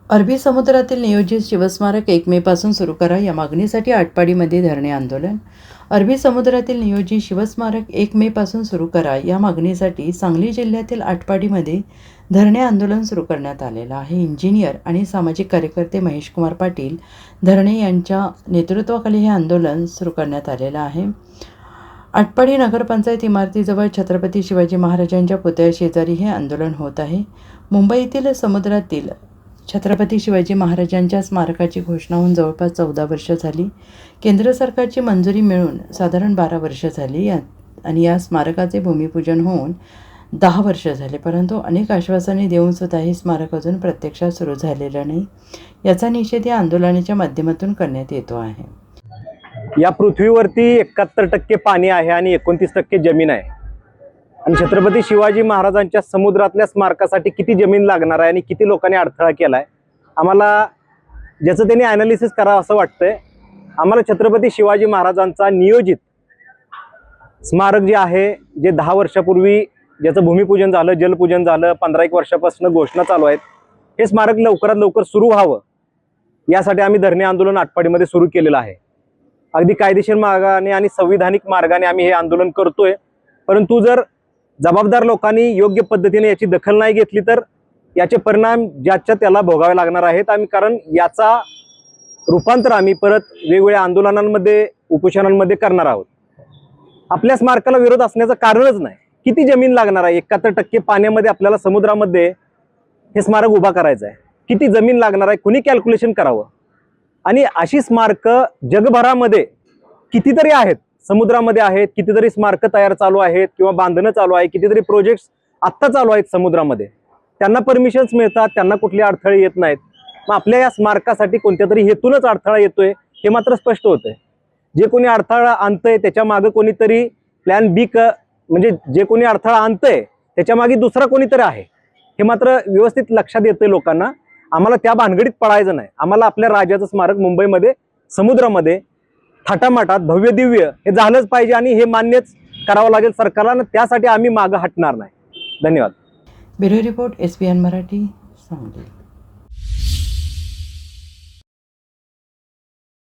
अरबी समुद्रातील नियोजित शिवस्मारक 1 मे पासून सुरू करा या मागणीसाठी आटपाडीमध्ये धरणे आंदोलन. अरबी समुद्रातील नियोजित शिवस्मारक 1 मे पासून सुरू करा या मागणीसाठी सांगली जिल्ह्यातील आटपाडीमध्ये धरणे आंदोलन सुरू करण्यात आलेलं आहे. इंजिनियर आणि सामाजिक कार्यकर्ते महेशकुमार पाटील धरणे यांच्या नेतृत्वाखाली हे आंदोलन सुरू करण्यात आलेलं आहे. आटपाडी नगरपंचायत इमारतीजवळ छत्रपती शिवाजी महाराजांच्या पुतळ्याशेजारी हे आंदोलन होत आहे. मुंबईतील समुद्रातील छत्रपती शिवाजी महाराजांच्या स्मारकाची घोषणा होऊन जवळपास 14 वर्ष झाली. केंद्र सरकारची मंजुरी मिळून साधारण 12 वर्ष झाली आणि या स्मारकाचे भूमिपूजन होऊन 10 वर्ष झाले. परंतु अनेक आश्वासने देऊन सुद्धा हे स्मारक अजून प्रत्यक्षात सुरू झालेलं नाही. याचा निषेध या आंदोलनाच्या माध्यमातून करण्यात येतो आहे. या पृथ्वीवरती 71% पाणी आहे आणि 29% जमीन आहे. आणि छत्रपती शिवाजी महाराजांच्या समुद्रातल्या स्मारकासाठी किती जमीन लागणार आहे आणि किती लोकांनी अडथळा केला आहे, आम्हाला ज्याचं त्यांनी ॲनालिसिस करावं असं वाटतंय. आम्हाला छत्रपती शिवाजी महाराजांचा नियोजित स्मारक जे आहे, जे 10 वर्षापूर्वी ज्याचं भूमिपूजन झालं, जलपूजन झालं, 15-1 वर्षापासून घोषणा चालू आहेत, हे स्मारक लवकरात लवकर सुरू व्हावं यासाठी आम्ही धरणे आंदोलन आटपाडीमध्ये सुरू केलेलं आहे. अगदी कायदेशीर मार्गाने आणि संविधानिक मार्गाने आम्ही हे आंदोलन करतोय. परंतु जर जबाबदार लोकांनी योग्य पद्धतीने याची दखल नाही घेतली तर याचे परिणाम ज्याच्या त्याला भोगावे लागणार आहेत. कारण याचा रूपांतर आम्ही परत वेगवेगळ्या आंदोलनांमध्ये, उपोषणांमध्ये करणार आहोत. आपल्या स्मारकाला विरोध असण्याचं कारणच नाही. किती जमीन लागणार आहे? 71% पाण्यामध्ये आपल्याला समुद्रामध्ये हे स्मारक उभा करायचं आहे. किती जमीन लागणार आहे? कुणी कॅल्क्युलेशन करावं? आणि अशी स्मारकं जगभरामध्ये कितीतरी आहेत, समुद्रामध्ये आहेत, कितीतरी स्मारकं तयार चालू आहेत किंवा बांधणं चालू आहे, कितीतरी प्रोजेक्ट्स आत्ता चालू आहेत समुद्रामध्ये. त्यांना परमिशन्स मिळतात, त्यांना कुठले अडथळे येत नाहीत. मग आपल्या या स्मारकासाठी कोणत्या तरी हेतूनच अडथळा येतोय हे मात्र स्पष्ट होतंय. जे कोणी अडथळा आणतंय त्याच्या मागे कोणीतरी प्लॅन बी म्हणजे जे कोणी अडथळा आणतंय त्याच्या मागे दुसरा कोणीतरी आहे हे मात्र व्यवस्थित लक्षात येतंय लोकांना. आम्हाला त्या भानगडीत पडायचं नाही. आम्हाला आपल्या राजाचं स्मारक मुंबईमध्ये समुद्रामध्ये थाटामाटात भव्य दिव्य हे झालंच पाहिजे आणि हे मान्यच करावं लागेल सरकारला. त्यासाठी आम्ही मागं हटणार नाही. धन्यवाद. Bureau report, SBN Marathi, Sangli.